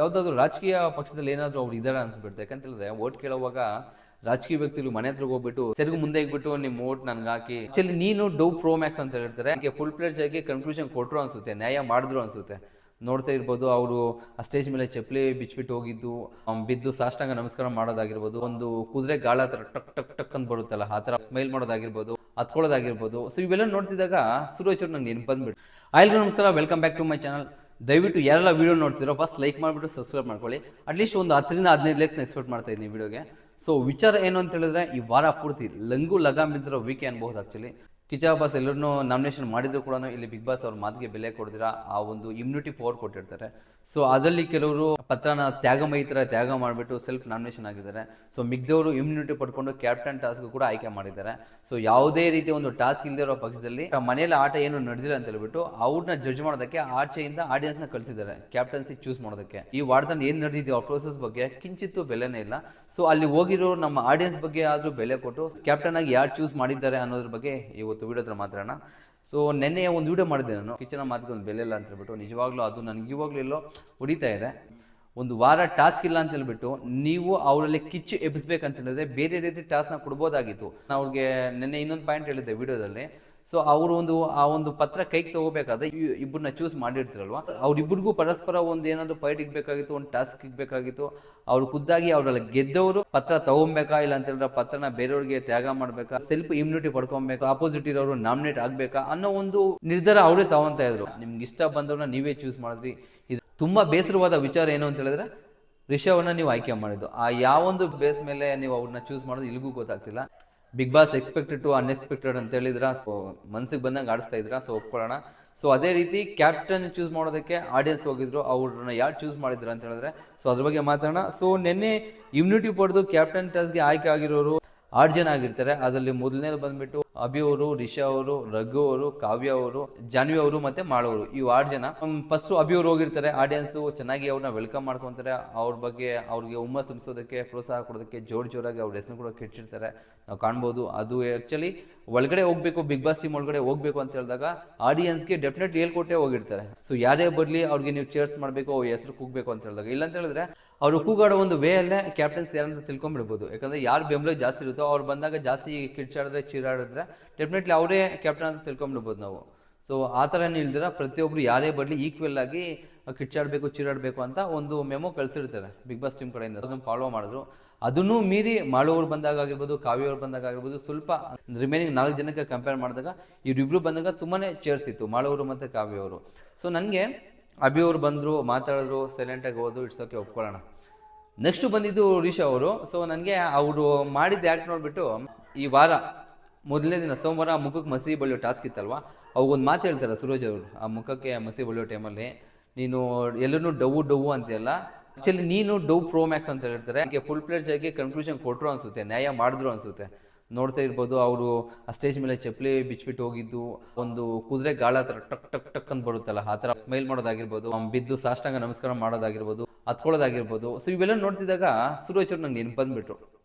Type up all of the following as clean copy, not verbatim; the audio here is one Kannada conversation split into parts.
ಯಾವುದಾದ್ರು ರಾಜಕೀಯ ಪಕ್ಷದಲ್ಲಿ ಏನಾದರೂ ಅವ್ರು ಇದಾರೆ ಅನ್ಸ್ಬಿಡುತ್ತೆ. ಯಾಕಂತೇಳಿದ್ರೆ ಓಟ್ ಕೇಳುವಾಗ ರಾಜಕೀಯ ವ್ಯಕ್ತಿಗಳು ಮನೆ ಹತ್ರ ಹೋಗ್ಬಿಟ್ಟು ಸೆರಗು ಮುಂದೆ ಇಟ್ಬಿಟ್ಟು ನಿಮ್ಮ ಓಟ್ ನನ್ಗೆ ಹಾಕಿ ಆಕ್ಚುಲಿ ನೀನು ಡೌ ಪ್ರೋ ಮ್ಯಾಕ್ಸ್ ಅಂತ ಹೇಳ್ತಾರೆ. ಅದಕ್ಕೆ ಫುಲ್ ಪ್ಲೇಜ್ ಆಗಿ ಕನ್ಕ್ಲೂಷನ್ ಕೊಟ್ಟರು ಅನ್ಸುತ್ತೆ, ನ್ಯಾಯ ಮಾಡಿದ್ರು ಅನ್ಸುತ್ತೆ. ನೋಡ್ತಾ ಇರ್ಬೋದು, ಅವರು ಆ ಸ್ಟೇಜ್ ಮೇಲೆ ಚಪ್ಪಲಿ ಬಿಚ್ಬಿಟ್ಟು ಹೋಗಿದ್ದು, ಬಿದ್ದು ಸಾಷ್ಟಾಂಗ ನಮಸ್ಕಾರ ಮಾಡೋದಾಗಿರ್ಬೋದು, ಒಂದು ಕುದುರೆ ಗಾಳ ಹತ್ರ ಟಕ್ ಟಕ್ ಟಕ್ ಅಂತ ಬರುತ್ತಲ್ಲ ಆ ಥರ ಸ್ಮೈಲ್ ಮಾಡೋದಾಗಿರ್ಬೋದು, ಹತ್ಕೊಳ್ಳೋದಾಗಿರ್ಬೋದು. ಸೊ ಇವೆಲ್ಲ ನೋಡ್ತಿದ್ದಾಗ ಸುರೇಶ್ವರು ನಂಗೆ ನೆನಪು ಬಂದ್ಬಿಟ್ಟು. ಆಯ್ತು, ನಮಸ್ಕಾರ, welcome back to my channel. ದಯವಿಟ್ಟು ಯಾರೆಲ್ಲ ವೀಡಿಯೋ ನೋಡ್ತಿರೋ ಫಸ್ಟ್ ಲೈಕ್ ಮಾಡಿಬಿಟ್ಟು ಸಬ್ಸ್ಕ್ರೈಬ್ ಮಾಡ್ಕೊಳ್ಳಿ. ಅಟ್ಲೀಸ್ಟ್ ಒಂದು 10-15 ಲೈಕ್ಸ್ನ ಎಕ್ಸ್ಪೆಕ್ಟ್ ಮಾಡ್ತಾ ಇದ್ದೀನಿ ವಿಡಿಯೋಗೆ. ಸೊ ವಿಚಾರ ಏನು ಅಂತ ಹೇಳಿದ್ರೆ, ಈ ವಾರ ಪೂರ್ತಿ ಲಂಗು ಲಗಾಮ್ ಬಿದ್ದಿರೋ ವೀಕೆ ಅನ್ಬಹುದು. ಆಕ್ಚುಲಿ ಕಿಚ್ಚ ಬಾಸ್ ಎಲ್ಲರನ್ನೂ ನಾಮಿನೇಷನ್ ಮಾಡಿದ್ರು ಕೂಡ ಇಲ್ಲಿ ಬಿಗ್ ಬಾಸ್ ಅವ್ರ ಮಾತಿಗೆ ಬೆಲೆ ಕೊಡ್ದಿರಾ ಆ ಒಂದು ಇಮ್ಯುನಿಟಿ ಪವರ್ ಕೊಟ್ಟಿರ್ತಾರೆ. ಸೊ ಅದರಲ್ಲಿ ಕೆಲವರು ಪತ್ರನ ತ್ಯಾಗಮಯಿ ಥರ ತ್ಯಾಗ ಮಾಡಿಬಿಟ್ಟು ಸೆಲ್ಫ್ ನಾಮಿನೇಷನ್ ಆಗಿದ್ದಾರೆ. ಸೊ ಮಿಗ್ದವರು ಇಮ್ಯುನಿಟಿ ಪಡ್ಕೊಂಡು ಕ್ಯಾಪ್ಟನ್ ಟಾಸ್ಕ್ ಕೂಡ ಆಯ್ಕೆ ಮಾಡಿದ್ದಾರೆ. ಸೊ ಯಾವುದೇ ರೀತಿಯ ಒಂದು ಟಾಸ್ಕ್ ಇಲ್ಲದೆ ಇರೋ ಪಕ್ಷದಲ್ಲಿ ಮನೆಯಲ್ಲಿ ಆಟ ಏನು ನಡೆದಿಲ್ಲ ಅಂತ ಹೇಳ್ಬಿಟ್ಟು ಅವ್ರನ್ನ ಜಡ್ಜ್ ಮಾಡೋದಕ್ಕೆ ಆಚೆಯಿಂದ ಆಡಿಯನ್ಸ್ನ ಕಳಿಸಿದ್ದಾರೆ ಕ್ಯಾಪ್ಟನ್ಸಿ ಚೂಸ್ ಮಾಡೋದಕ್ಕೆ. ಈ ವಾರದಲ್ಲಿ ಏನು ನಡೆದಿದೆಯೋ ಆ ಪ್ರೋಸೆಸ್ ಬಗ್ಗೆ ಕಿಂಚಿತ್ತು ಬೆಲೆನೇ ಇಲ್ಲ. ಸೊ ಅಲ್ಲಿ ಹೋಗಿರೋ ನಮ್ಮ ಆಡಿಯನ್ಸ್ ಬಗ್ಗೆ ಆದರೂ ಬೆಲೆ ಕೊಟ್ಟು ಕ್ಯಾಪ್ಟನ್ ಆಗಿ ಯಾರು ಚೂಸ್ ಮಾಡಿದ್ದಾರೆ ಅನ್ನೋದ್ರ ಬಗ್ಗೆ ಇವತ್ತು ವಿಡಿಯೋ ಹತ್ರ ಮಾತಾಡೋಣ. ಸೊ ನೆನ್ನೆ ಒಂದು ವಿಡಿಯೋ ಮಾಡಿದೆ ನಾನು, ಕಿಚನ ಮಾತಿಗೆ ಒಂದು ಬೆಲೆ ಇಲ್ಲ ಅಂತ ಹೇಳ್ಬಿಟ್ಟು. ನಿಜವಾಗ್ಲೂ ಅದು ನನಗೆ ಇವಾಗಲೂ ಎಲ್ಲೋ ಹೊಡಿತಾ ಇದೆ. ಒಂದು ವಾರ ಟಾಸ್ಕ್ ಇಲ್ಲ ಅಂತ ಹೇಳ್ಬಿಟ್ಟು ನೀವು ಅವರಲ್ಲಿ ಕಿಚ್ಚು ಎಬ್ಬಿಸ್ಬೇಕಂತ ಹೇಳಿದ್ರೆ ಬೇರೆ ರೀತಿ ಟಾಸ್ಕ್ನ ಕೊಡ್ಬೋದಾಗಿತ್ತು. ನಾನು ಅವ್ರಿಗೆ ನೆನ್ನೆ ಇನ್ನೊಂದು ಪಾಯಿಂಟ್ ಹೇಳಿದ್ದೆ ವಿಡಿಯೋದಲ್ಲಿ. ಸೊ ಅವರು ಆ ಒಂದು ಪತ್ರ ಕೈಗೆ ತಗೋಬೇಕಾದ್ರೆ ಇಬ್ಬರನ್ನ ಚೂಸ್ ಮಾಡಿರ್ತಿರಲ್ವಾ, ಅವ್ರಿಬ್ಬರಿಗೂ ಪರಸ್ಪರ ಒಂದು ಏನಾದ್ರು ಫೈಟ್ ಇಗ್ಬೇಕಾಗಿತ್ತು, ಒಂದು ಟಾಸ್ಕ್ ಇಗ್ಬೇಕಾಗಿತ್ತು. ಅವ್ರು ಖುದ್ದಾಗಿ ಅವರಲ್ಲಿ ಗೆದ್ದವರು ಪತ್ರ ತಗೊಬೇಕಾ, ಇಲ್ಲ ಅಂತ ಹೇಳಿದ್ರೆ ಪತ್ರನ ಬೇರೆಯವ್ರಿಗೆ ತ್ಯಾಗ ಮಾಡ್ಬೇಕಾ, ಸೆಲ್ಫ್ ಇಮ್ಯುನಿಟಿ ಪಡ್ಕೊಬೇಕಾ, ಆಪೋಸಿಟ್ ಇರೋರು ನಾಮಿನೇಟ್ ಆಗ್ಬೇಕಾ ಅನ್ನೋ ಒಂದು ನಿರ್ಧಾರ ಅವರೇ ತಗೊಂತ ಇದ್ರು. ನಿಮ್ಗೆ ಇಷ್ಟ ಬಂದವ್ರನ್ನ ನೀವೇ ಚೂಸ್ ಮಾಡಿದ್ರಿ. ಇದು ತುಂಬಾ ಬೇಸರವಾದ ವಿಚಾರ ಏನು ಅಂತ ಹೇಳಿದ್ರೆ, ರಿಷವ್ನ ನೀವು ಆಯ್ಕೆ ಮಾಡಿದ್ದು ಆ ಯಾವೊಂದು ಬೇಸ್ ಮೇಲೆ ನೀವು ಅವ್ರನ್ನ ಚೂಸ್ ಮಾಡೋದು ಇಲ್ಲಿಗೂ ಗೊತ್ತಾಗ್ತಿಲ್ಲ. Bigg Boss expected to unexpected ಅಂತ ಹೇಳಿದ್ರ, ಸೊ ಮನ್ಸಿಗೆ ಬಂದಂಗೆ ಆಡಿಸ್ತಾ ಇದ್ರ, ಸೊ ಒಪ್ಕೊಳ್ಳೋಣ. ಸೊ ಅದೇ ರೀತಿ ಕ್ಯಾಪ್ಟನ್ ಚೂಸ್ ಮಾಡೋದಕ್ಕೆ ಆಡಿಯನ್ಸ್ ಹೋಗಿದ್ರು, ಅವ್ರನ್ನ ಯಾರು ಚೂಸ್ ಮಾಡಿದ್ರು ಅಂತ ಹೇಳಿದ್ರೆ, ಸೊ ಅದ್ರ ಬಗ್ಗೆ ಮಾತಾಡೋಣ. ಸೊ ನಿನ್ನೆ ಇಮ್ಯುನಿಟಿ ಪಡೆದು ಕ್ಯಾಪ್ಟನ್ ಟಾಸ್ಗೆ ಆಯ್ಕೆ ಆಗಿರೋರು 6 ಜನ ಆಗಿರ್ತಾರೆ. ಅದರಲ್ಲಿ ಮೊದಲನೇದು ಬಂದ್ಬಿಟ್ಟು ಅಭಿ ಅವರು, ರಿಷಾ ಅವರು, ರಘು ಅವರು, ಕಾವ್ಯ ಅವರು, ಜಾನ್ವಿ ಅವರು ಮತ್ತೆ ಮಾಳವರು, ಇವು 6 ಜನ. ಫಸ್ಟ್ ಅಭಿ ಅವರು ಹೋಗಿರ್ತಾರೆ. ಆಡಿಯನ್ಸ್ ಚೆನ್ನಾಗಿ ಅವ್ರನ್ನ ವೆಲ್ಕಮ್ ಮಾಡ್ಕೊಂತಾರೆ. ಅವ್ರ ಬಗ್ಗೆ ಅವ್ರಿಗೆ ಹುಮ್ಮಸ್ ತುಂಬಿಸೋದಕ್ಕೆ, ಪ್ರೋತ್ಸಾಹ ಕೊಡೋದಕ್ಕೆ ಜೋರಾಗಿ ಅವ್ರ ಹೆಸರು ಕೂಡ ಕೆಟ್ಟಿರ್ತಾರೆ, ನಾವು ಕಾಣ್ಬೋದು. ಅದು ಆ್ಯಕ್ಚುಲಿ ಒಳಗಡೆ ಹೋಗ್ಬೇಕು, ಬಿಗ್ ಬಾಸ್ ಟೀಮ್ ಒಳಗಡೆ ಹೋಗ್ಬೇಕು ಅಂತ ಹೇಳಿದಾಗ ಆಡಿಯನ್ಸ್ಗೆ ಡೆಫಿನೆಟ್ ಹೇಳ್ಕೊಟ್ಟೆ ಹೋಗಿರ್ತಾರೆ. ಸೊ ಯಾರೇ ಬರಲಿ ಅವ್ರಿಗೆ ನೀವು ಚೇರ್ಸ್ ಮಾಡಬೇಕು, ಅವ್ರ ಹೆಸರು ಕೂಗಬೇಕು ಅಂತ ಹೇಳಿದಾಗ, ಇಲ್ಲ ಅಂತ ಹೇಳಿದ್ರೆ ಅವರು ಕೂಗಾಡೋ ಒಂದು ವೇ ಅಲ್ಲೇ ಕ್ಯಾಪ್ಟನ್ಸ್ ಯಾರಂತ ತಿಳ್ಕೊಂಡ್ಬಿಡ್ಬೋದು. ಯಾಕಂದ್ರೆ ಯಾರು ಬೆಂಬಲ ಜಾಸ್ತಿ ಇರುತ್ತೋ ಅವ್ರು ಬಂದಾಗ ಜಾಸ್ತಿ ಕಿರ್ಚಾಡಿದ್ರೆ ಚೀರಾಡಿದ್ರೆ ಡೆಫಿನೆಟ್ಲಿ ಅವರೇ ಕ್ಯಾಪ್ಟನ್ ಅಂತ ತಿಳ್ಕೊಂಡ್ಬಿಡ್ಬೋದು ನಾವು. ಸೊ ಆ ಥರ ಇಲ್ದಿರ ಪ್ರತಿಯೊಬ್ಬರು ಯಾರೇ ಬರಲಿ ಈಕ್ವಲ್ ಆಗಿ ಕಿರ್ಚಾಡಬೇಕು, ಚೀರಾಡಬೇಕು ಅಂತ ಒಂದು ಮೆಮೊ ಕಳಿಸಿರ್ತಾರೆ ಬಿಗ್ ಬಾಸ್ ಟೀಮ್ ಕಡೆಯಿಂದ. ಅದನ್ನು ಫಾಲೋ ಮಾಡಿದ್ರು. ಅದನ್ನು ಮೀರಿ ಮಾಳುವರು ಬಂದಾಗ ಆಗಿರ್ಬೋದು, ಕಾವ್ಯ ಅವ್ರು ಬಂದಾಗ ಆಗಿರ್ಬೋದು, ಸ್ವಲ್ಪ ರಿಮೈನಿಂಗ್ 4 ಜನಕ್ಕೆ ಕಂಪೇರ್ ಮಾಡಿದಾಗ ಇವರಿಬ್ರು ಬಂದಾಗ ತುಂಬಾನೇ ಚೇರ್ಸ್ ಇತ್ತು, ಮಾಳುವರು ಮತ್ತು ಕಾವ್ಯ ಅವರು. ಸೊ ನನಗೆ ಅಭಿ ಅವರು ಬಂದರು, ಮಾತಾಡಿದ್ರು, ಸೈಲೆಂಟಾಗಿ ಹೋದ್ರು, ಇಟ್ಸ್ ಓಕೆ, ಒಪ್ಕೊಳ್ಳೋಣ. ನೆಕ್ಸ್ಟ್ ಬಂದಿದ್ದು ರಿಷಾ ಅವರು. ಸೊ ನನಗೆ ಅವರು ಮಾಡಿದ್ದು ಆ್ಯಕ್ಟ್ ನೋಡಿಬಿಟ್ಟು, ಈ ವಾರ ಮೊದಲನೇ ದಿನ ಸೋಮವಾರ ಮುಖಕ್ಕೆ ಮಸಿ ಬಳಿಯೋ ಟಾಸ್ಕ್ ಇತ್ತಲ್ವಾ, ಅವಾಗೊಂದು ಮಾತು ಹೇಳ್ತಾರೆ ಸುರೋಜ್ ಅವರು. ಆ ಮುಖಕ್ಕೆ ಮಸಿ ಬಳಿಯೋ ಟೈಮಲ್ಲಿ ನೀನು ಎಲ್ಲರೂ ಡವ್ವು ಅಂತೆಲ್ಲ, ಆಕ್ಚುಲಿ ನೀನು ಡೌ ಪ್ರೋ ಮ್ಯಾಕ್ಸ್ ಅಂತ ಹೇಳ್ತಾರೆ. ಅದಕ್ಕೆ ಫುಲ್ ಪ್ಲೇಜ್ ಆಗಿ ಕನ್ಕ್ಲೂಷನ್ ಕೊಟ್ಟರು ಅನ್ಸುತ್ತೆ, ನ್ಯಾಯ ಮಾಡಿದ್ರು ಅನ್ಸುತ್ತೆ. ನೋಡ್ತಾ ಇರ್ಬೋದು, ಅವರು ಆ ಸ್ಟೇಜ್ ಮೇಲೆ ಚಪ್ಪಲಿ ಬಿಚ್ಬಿಟ್ಟು ಹೋಗಿದ್ದು, ಒಂದು ಕುದುರೆ ಗಾಳ ಹತ್ರ ಟಕ್ ಟಕ್ ಟಕ್ ಅಂತ ಬರುತ್ತಲ್ಲ ಆ ಥರ ಸ್ಮೈಲ್ ಮಾಡೋದಾಗಿರ್ಬೋದು, ಬಿದ್ದು ಸಾಷ್ಟಾಂಗ ನಮಸ್ಕಾರ ಮಾಡೋದಾಗಿರ್ಬೋದು, ಹತ್ಕೊಳ್ಳೋದಾಗಿರ್ಬೋದು. ಸೊ ಇವೆಲ್ಲ ನೋಡ್ತಿದ್ದಾಗ ಸುರೇಶ್ವರು ನಂಗೆ ನೆನಪು ಬಂದ್ಬಿಟ್ರು.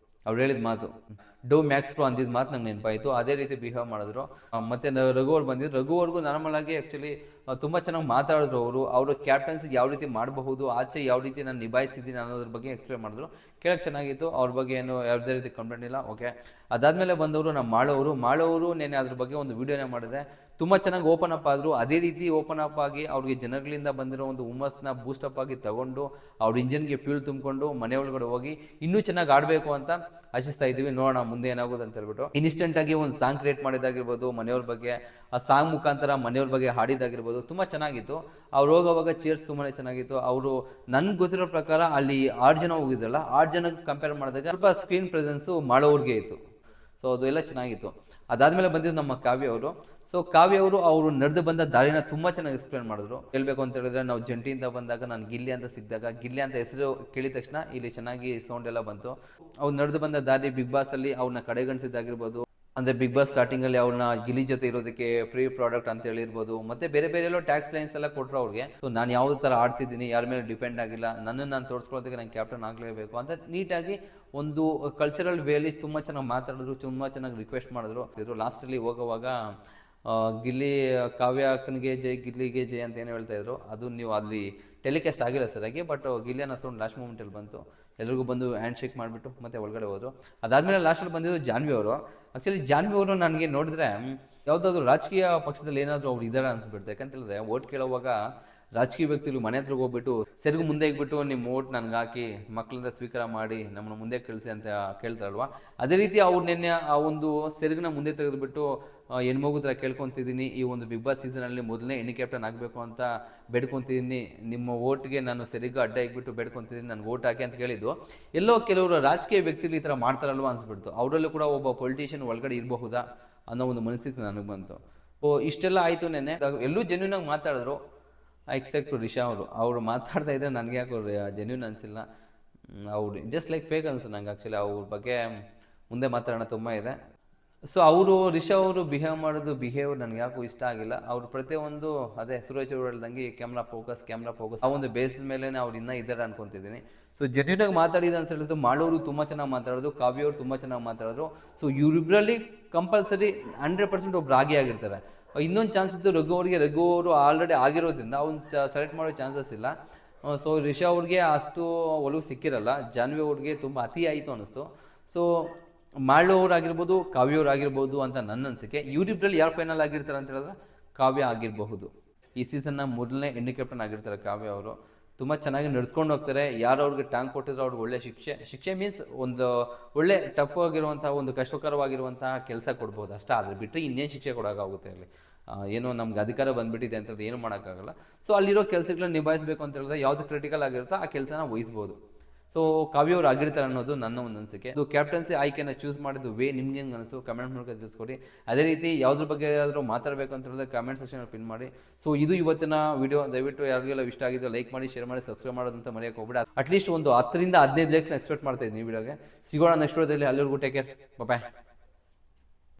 ಅವ್ರು ಹೇಳಿದ ಮಾತು ಡೋ ಮ್ಯಾಕ್ಸ್ ಪ್ರೋ ಅಂದಿದ್ದ ಮಾತು ನಂಗೆ ನೆನಪಾಯಿತು. ಅದೇ ರೀತಿ ಬಿಹೇವ್ ಮಾಡಿದ್ರು. ಮತ್ತೆ ರಘು ಅವ್ರು ಬಂದಿದ್ರು. ರಘು ಅವ್ರಿಗೂ ನಾರ್ಮಲ್ ಆಗಿ ಆ್ಯಕ್ಚುಲಿ ತುಂಬ ಚೆನ್ನಾಗಿ ಮಾತಾಡಿದ್ರು. ಅವರು ಕ್ಯಾಪ್ಟನ್ಸಿಗೆ ಯಾವ ರೀತಿ ಮಾಡಬಹುದು, ಆಚೆ ಯಾವ ರೀತಿ ನಾನು ನಿಭಾಯಿಸ್ತಿದ್ದೀನಿ ಅನ್ನೋದ್ರ ಬಗ್ಗೆ ಎಕ್ಸ್ಪ್ಲೇನ್ ಮಾಡಿದ್ರು. ಕೇಳಕ್ಕೆ ಚೆನ್ನಾಗಿತ್ತು. ಅವ್ರ ಬಗ್ಗೆ ಏನು ಯಾವುದೇ ರೀತಿ ಕಂಪ್ಲೇಂಟ್ ಇಲ್ಲ. ಓಕೆ, ಅದಾದಮೇಲೆ ಬಂದವರು ನಮ್ಮ ಮಾಳವರು ನೆನೆ ಅದ್ರ ಬಗ್ಗೆ ಒಂದು ವಿಡಿಯೋನೇ ಮಾಡಿದೆ. ತುಂಬ ಚೆನ್ನಾಗಿ ಓಪನ್ ಅಪ್ ಆದರು. ಅದೇ ರೀತಿ ಓಪನ್ ಅಪ್ ಆಗಿ ಅವ್ರಿಗೆ ಜನಗಳಿಂದ ಬಂದಿರೋ ಒಂದು ಹುಮ್ಮಸ್ನ ಬೂಸ್ಟಪ್ ಆಗಿ ತಗೊಂಡು ಅವ್ರ ಇಂಜನ್ಗೆ ಫ್ಯೂಲ್ ತುಂಬಿಕೊಂಡು ಮನೆ ಒಳಗಡೆ ಹೋಗಿ ಇನ್ನೂ ಚೆನ್ನಾಗಿ ಆಡಬೇಕು ಅಂತ ಆಶಿಸ್ತಾ ಇದ್ದೀವಿ. ನೋಡೋಣ ಮುಂದೆ ಏನಾಗೋದು ಅಂತ ಹೇಳ್ಬಿಟ್ಟು ಇನ್ಸ್ಟೆಂಟ್ ಆಗಿ ಒಂದು ಸಾಂಗ್ ಕ್ರಿಯೇಟ್ ಮಾಡಿದಾಗಿರ್ಬೋದು, ಮನೆಯವ್ರ ಬಗ್ಗೆ ಆ ಸಾಂಗ್ ಮುಖಾಂತರ ಮನೆಯವ್ರ ಬಗ್ಗೆ ಹಾಡಿದಾಗಿರ್ಬೋದು, ತುಂಬ ಚೆನ್ನಾಗಿತ್ತು. ಅವ್ರು ಹೋಗೋವಾಗ ಚೇರ್ಸ್ ತುಂಬಾ ಚೆನ್ನಾಗಿತ್ತು. ಅವರು ನನ್ಗೆ ಗೊತ್ತಿರೋ ಪ್ರಕಾರ ಅಲ್ಲಿ 6 ಜನ ಹೋಗಿದ್ರಲ್ಲ, 6 ಜನಕ್ಕೆ ಕಂಪೇರ್ ಮಾಡಿದಾಗ ಸ್ವಲ್ಪ ಸ್ಕ್ರೀನ್ ಪ್ರೆಸೆನ್ಸು ಮಾಡೋವ್ರಿಗೆ ಇತ್ತು. ಸೊ ಅದು ಎಲ್ಲ ಚೆನ್ನಾಗಿತ್ತು. ಅದಾದಮೇಲೆ ಬಂದಿದ್ದು ನಮ್ಮ ಕಾವ್ಯ ಅವರು. ಸೊ ಕಾವ್ಯ ಅವರು ನಡೆದು ಬಂದ ದಾರಿನ ತುಂಬ ಚೆನ್ನಾಗಿ ಎಕ್ಸ್ಪ್ಲೇನ್ ಮಾಡಿದ್ರು. ಹೇಳ್ಬೇಕು ಅಂತ ಹೇಳಿದ್ರೆ, ನಾವು ಜಂಟಿಯಿಂದ ಬಂದಾಗ ನಾನು ಗಿಲ್ಲಿ ಅಂತ ಸಿಕ್ಕಿದಾಗ ಗಿಲ್ಲಿ ಅಂತ ಹೆಸರು ಕೇಳಿದ ತಕ್ಷಣ ಇಲ್ಲಿ ಚೆನ್ನಾಗಿ ಸೌಂಡ್ ಎಲ್ಲ ಬಂತು. ಅವ್ರು ನಡೆದು ಬಂದ ದಾರಿ ಬಿಗ್ ಬಾಸಲ್ಲಿ ಅವ್ರನ್ನ ಕಡೆಗಣಿಸಿದ್ದಾಗಿರ್ಬೋದು, ಅಂದರೆ ಬಿಗ್ ಬಾಸ್ ಸ್ಟಾರ್ಟಿಂಗಲ್ಲಿ ಅವ್ರನ್ನ ಗಿಲಿ ಜೊತೆ ಇರೋದಕ್ಕೆ ಫ್ರೀ ಪ್ರಾಡಕ್ಟ್ ಅಂತ ಹೇಳಿರ್ಬೋದು, ಮತ್ತೆ ಬೇರೆ ಎಲ್ಲೋ ಟ್ಯಾಕ್ಸ್ ಲೈನ್ಸ್ ಎಲ್ಲ ಕೊಟ್ಟರು ಅವ್ರಿಗೆ. ಸೊ ನಾನು ಯಾವುದೇ ಥರ ಆಡ್ತಿದ್ದೀನಿ, ಯಾರ ಮೇಲೆ ಡಿಪೆಂಡ್ ಆಗಿಲ್ಲ, ನನ್ನನ್ನು ನಾನು ತೋರಿಸ್ಕೊಳ್ಳೋದಕ್ಕೆ ನಾನು ಕ್ಯಾಪ್ಟನ್ ಆಗಲೇಬೇಕು ಅಂತ ನೀಟಾಗಿ ಒಂದು ಕಲ್ಚರಲ್ ವೇಲಿ ತುಂಬ ಚೆನ್ನಾಗಿ ಮಾತಾಡಿದ್ರು, ತುಂಬ ಚೆನ್ನಾಗಿ ರಿಕ್ವೆಸ್ಟ್ ಮಾಡಿದ್ರು. ಲಾಸ್ಟಲ್ಲಿ ಹೋಗುವಾಗ ಗಿಲ್ಲಿ ಕಾವ್ಯ ಅಕ್ಕನಿಗೆ ಜೈ ಗಿಲ್ಲಿಗೆ ಜೈ ಅಂತ ಏನು ಹೇಳ್ತಾ ಇದ್ರು ಅದು ನೀವು ಅಲ್ಲಿ ಟೆಲಿಕಾಸ್ಟ್ ಆಗಿಲ್ಲ ಸರಿಯಾಗಿ. ಬಟ್ ಗಿಲ್ಲಿ ಅನ್ನೋ ಸೌಂಡ್ ಲಾಸ್ಟ್ ಮೂಮೆಂಟಲ್ಲಿ ಬಂತು, ಎಲ್ರಿಗೂ ಬಂದು ಹ್ಯಾಂಡ್ ಶೇಕ್ ಮಾಡಿಬಿಟ್ಟು ಮತ್ತೆ ಒಳಗಡೆ ಹೋದ್ರು. ಅದಾದಮೇಲೆ ಲಾಸ್ಟಲ್ಲಿ ಬಂದಿದ್ದು ಜಾನ್ವಿ ಅವರು. ಆ್ಯಕ್ಚುಲಿ ಜಾನ್ವಿ ಅವರು ನನಗೆ ನೋಡಿದ್ರೆ ಯಾವುದಾದ್ರು ರಾಜಕೀಯ ಪಕ್ಷದಲ್ಲಿ ಏನಾದರೂ ಅವ್ರು ಇದ್ದಾರೆ ಅನ್ಸ್ಬಿಡ್ತು. ಯಾಕಂತೇಳಿದ್ರೆ ಓಟ್ ಕೇಳೋವಾಗ ರಾಜಕೀಯ ವ್ಯಕ್ತಿಗಳು ಮನೆ ಹತ್ರ ಹೋಗ್ಬಿಟ್ಟು ಸೆರಗು ಮುಂದೆ ಇಟ್ಬಿಟ್ಟು ನಿಮ್ಮ ಓಟ್ ನನಗೆ ಹಾಕಿ ಮಕ್ಕಳಿಂದ ಸ್ವೀಕಾರ ಮಾಡಿ ನಮ್ಮನ್ನು ಮುಂದೆ ಕಳಿಸಿ ಅಂತ ಕೇಳ್ತಾರಲ್ವ, ಅದೇ ರೀತಿ ಅವ್ರು ನಿನ್ನೆ ಆ ಒಂದು ಸೆರಗನ್ನ ಮುಂದೆ ತೆಗೆದುಬಿಟ್ಟು ಹೆಣ್ಮಗು ಥರ ಕೇಳ್ಕೊತಿದ್ದೀನಿ, ಈ ಒಂದು ಬಿಗ್ ಬಾಸ್ ಸೀಸನಲ್ಲಿ ಮೊದಲನೇ ಹೆಣ್ಣು ಕ್ಯಾಪ್ಟನ್ ಆಗಬೇಕು ಅಂತ ಬೇಡ್ಕೊತಿದ್ದೀನಿ, ನಿಮ್ಮ ಓಟ್ಗೆ ನಾನು ಸೆರಗು ಅಡ್ಡ ಇಟ್ಬಿಟ್ಟು ಬೇಡ್ಕೊತಿದ್ದೀನಿ, ನನಗೆ ಓಟ್ ಹಾಕಿ ಅಂತ ಕೇಳಿದ್ದು. ಎಲ್ಲೋ ಕೆಲವರು ರಾಜಕೀಯ ವ್ಯಕ್ತಿಗಳು ಈ ಥರ ಮಾಡ್ತಾರಲ್ವ ಅನ್ಸ್ಬಿಡ್ತು. ಅವರಲ್ಲೂ ಕೂಡ ಒಬ್ಬ ಪೊಲಿಟಿಷಿಯನ್ ಒಳಗಡೆ ಇರಬಹುದಾ ಅನ್ನೋ ಒಂದು ಮನಸ್ಥಿತಿ ನನಗೆ ಬಂತು. ಇಷ್ಟೆಲ್ಲ ಆಯಿತು. ನೆನ್ನೆ ಎಲ್ಲೂ ಜೆನ್ಯೂನಾಗಿ ಮಾತಾಡಿದ್ರು ಎಕ್ಸೆಪ್ಟ್ ರಿಷಾ ಅವರು ಮಾತಾಡ್ತಾ ಇದ್ರೆ ನನಗೆ ಯಾಕೆ ಅವ್ರು ಜೆನ್ಯೂನ್ ಅನಿಸಿಲ್ಲ. ಅವ್ರು ಜಸ್ಟ್ ಲೈಕ್ ಫೇಕ್ ಅನಿಸ್ತು ನಂಗೆ. ಆ್ಯಕ್ಚುಲಿ ಅವ್ರ ಬಗ್ಗೆ ಮುಂದೆ ಮಾತಾಡೋಣ ತುಂಬ ಇದೆ. ಸೊ ರಿಷಾ ಅವರು ಬಿಹೇವ್ ಮಾಡೋದು ಬಿಹೇವ್ ನನಗೆ ಯಾಕೂ ಇಷ್ಟ ಆಗಿಲ್ಲ. ಅವ್ರು ಪ್ರತಿಯೊಂದು ಅದೇ ಸುರೇಶ್ ಅವರು ಹೇಳ್ದಂಗೆ ಕ್ಯಾಮ್ರಾ ಫೋಕಸ್ ಆ ಒಂದು ಬೇಸ್ ಮೇಲೆ ಅವ್ರು ಇನ್ನೂ ಇದ್ದಾರೆ ಅನ್ಕೊತಿದ್ದೀನಿ. ಸೊ ಜೆನ್ಯೂನಾಗಿ ಮಾತಾಡಿದ ಅಂತ ಹೇಳಿದ್ರು. ಮಾಡೋರು ತುಂಬ ಚೆನ್ನಾಗಿ ಮಾತಾಡೋದು, ಕಾವ್ಯ ಅವರು ತುಂಬ ಚೆನ್ನಾಗಿ ಮಾತಾಡೋದು. ಸೊ ಇವರಿಬ್ಬರಲ್ಲಿ ಕಂಪಲ್ಸರಿ 100% ಒಬ್ರು ಆಗಿರ್ತಾರೆ. ಇನ್ನೊಂದು ಚಾನ್ಸ್ ಇತ್ತು ರಘು ಅವರು ಆಲ್ರೆಡಿ ಆಗಿರೋದ್ರಿಂದ ಅವ್ನು ಸೆಲೆಕ್ಟ್ ಮಾಡೋ ಚಾನ್ಸಸ್ ಇಲ್ಲ. ಸೊ ರಿಷಾ ಅವ್ರಿಗೆ ಅಷ್ಟು ಒಲವು ಸಿಕ್ಕಿರಲ್ಲ. ಜಾನ್ವಿ ಅವ್ರಿಗೆ ತುಂಬ ಅತಿ ಆಯಿತು ಅನ್ನಿಸ್ತು. ಸೊ ಮಾಳು ಅವರಾಗಿರ್ಬೋದು, ಕಾವ್ಯ ಅವರಾಗಿರ್ಬೋದು ಅಂತ ನನ್ನ ಅನಿಸಿಕೆ. ಇವರಿಬ್ಬರಲ್ಲಿ ಯಾರು ಫೈನಲ್ ಆಗಿರ್ತಾರೆ ಅಂತ ಹೇಳಿದ್ರೆ ಕಾವ್ಯ ಆಗಿರಬಹುದು. ಈ ಸೀಸನ್ನ ಮೊದಲನೇ ಹೆಣ್ಣು ಕ್ಯಾಪ್ಟನ್ ಆಗಿರ್ತಾರೆ ಕಾವ್ಯ ಅವರು. ತುಂಬ ಚೆನ್ನಾಗಿ ನಡ್ಸ್ಕೊಂಡು ಹೋಗ್ತಾರೆ. ಯಾರು ಅವ್ರಿಗೆ ಟ್ಯಾಂಕ್ ಕೊಟ್ಟಿದ್ರು ಅವ್ರಿಗೆ ಒಳ್ಳೆ ಶಿಕ್ಷೆ ಮೀನ್ಸ್ ಒಂದು ಒಳ್ಳೆ ಟಫ್ ಆಗಿರುವಂತಹ ಒಂದು ಕಷ್ಟಕರವಾಗಿರುವಂತಹ ಕೆಲಸ ಕೊಡ್ಬೋದು ಅಷ್ಟೇ. ಆದರೆ ಬಿಟ್ಟರೆ ಇನ್ನೇನು ಶಿಕ್ಷೆ ಕೊಡೋಕ್ಕಾಗುತ್ತೆ ಅಲ್ಲಿ. ಏನೋ ನಮ್ಗೆ ಅಧಿಕಾರ ಬಂದುಬಿಟ್ಟಿದೆ ಅಂತ ಏನು ಮಾಡೋಕ್ಕಾಗಲ್ಲ. ಸೊ ಅಲ್ಲಿರೋ ಕೆಲಸಗಳನ್ನ ನಿಭಾಯಿಸಬೇಕು ಅಂತ ಹೇಳಿದ್ರೆ ಯಾವುದು ಕ್ರಿಟಿಕಲ್ ಆಗಿರುತ್ತೋ ಆ ಕೆಲಸನ ವಹಿಸ್ಬೋದು. ಸೊ ಕಾವ್ಯ ಅವ್ರು ಆಗಿರ್ತಾರೆ ಅನ್ನೋದು ನನ್ನ ಒಂದು ಅನಿಸಿಕೆ. ಇದು ಕ್ಯಾಪ್ಟನ್ಸಿ ಆಯ್ಕೆನ ಚೂಸ್ ಮಾಡಿದ್ದು ವೇ ನಿಮ್ಗೆ ಹೆಂಗೆ ಅನಿಸು ಕಮೆಂಟ್ ಮೂಲಕ ತಿಳಿಸ್ಕೊಡಿ. ಅದೇ ರೀತಿ ಯಾವುದ್ರ ಬಗ್ಗೆ ಏನಾದರೂ ಮಾತಾಡಬೇಕು ಅಂತ ಹೇಳಿದ್ರೆ ಕಮೆಂಟ್ ಸೆಕ್ಷನಲ್ಲಿ ಪಿನ್ ಮಾಡಿ. ಸೊ ಇದು ಇವತ್ತಿನ ವಿಡಿಯೋ. ದಯವಿಟ್ಟು ಯಾರಿಗೆಲ್ಲ ಇಷ್ಟ ಆಗಿದ್ದು ಲೈಕ್ ಮಾಡಿ, ಶೇರ್ ಮಾಡಿ, ಸಬ್ಸ್ಕ್ರೈಬ್ ಮಾಡೋದಂತ ಮರೆಯೋಕೆ ಹೋಗ್ಬಿಡಿ. ಅಟ್ಲೀಸ್ಟ್ ಒಂದು 10 ರಿಂದ 15 ಲೈಕ್ಸ್ನ ಎಕ್ಸ್ಪೆಕ್ಟ್ ಮಾಡ್ತಾ ಇದ್ದೀನಿ ಈ ವಿಡಿಯೋಗೆ. ಸಿಗೋಣ ನೆಕ್ಸ್ಟ್ ವಿಡಿಯೋದಲ್ಲಿ. ಅಲ್ಲಿವರೆಗೂ ಟೇಕ್ ಕೇರ್, ಬಾಯ್.